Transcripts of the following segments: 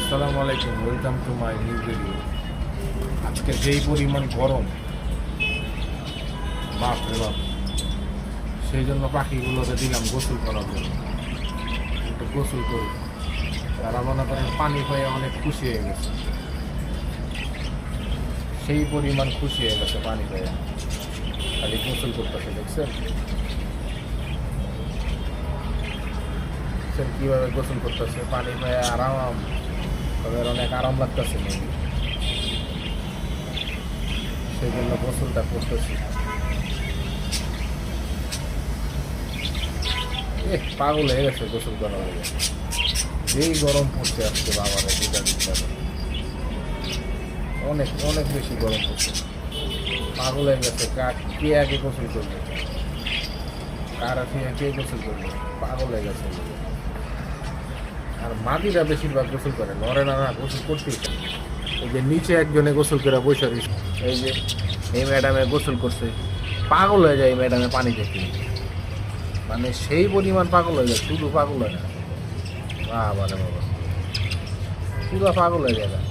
আসসালামু আলাইকুম, welcome to my new video. আজকে যেই পরিমাণ গরম, বাপ রে বাপ, সেই জন্য পাখিগুলোকে দিলাম গোসল করার জন্য। একটু গোসল করি, তারা মনে করেন পানি পেয়ে অনেক খুশি হয়ে গেছে, সেই পরিমাণ খুশি হয়ে গেছে পানি পেয়ে, খালি গোসল করতেছে। দেখছেন কীভাবে গোসল করতেছে, পানি পেয়ে আরাম, তাদের অনেক আরাম লাগতেছে মেবি, সেই জন্য গোসলটা করতেছি। পাগল হয়ে গেছে গোসল করার হয়ে, যেই গরম পড়ছে আজকে বাবারে, দুটা দিন যাবে অনেক অনেক বেশি গরম পড়ছে। পাগল হয়ে গেছে, কে আগে গোসল করবে, কার আছে কে গোসল করবে, পাগল হয়ে গেছে। আর মাদিরা বেশিরভাগ গোসল করে, নরে না গোসল করতেই। এই যে নিচে একজনে গোসল করে বসে রয়েছে, এই যে এই ম্যাডামে গোসল করছে, পাগল হয়ে যায় এই ম্যাডামে পানি দেখে, মানে সেই পরিমাণ পাগল হয়ে যায়, শুধু পাগল হয় না, বাবা রে বাবা, পুরো পাগল হয়ে যায়।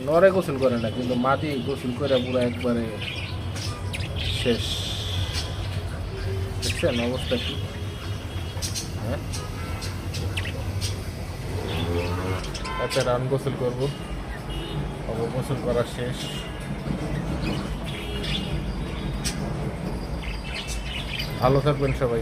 নরে গোসল করে না, কিন্তু মাটি গোসল করে পুরো একবারে শেষ। দেখছেন অবস্থা কি? হ্যাঁ, একটা রান গোসল করবো, গোসল করা শেষ। ভালো থাকবেন সবাই।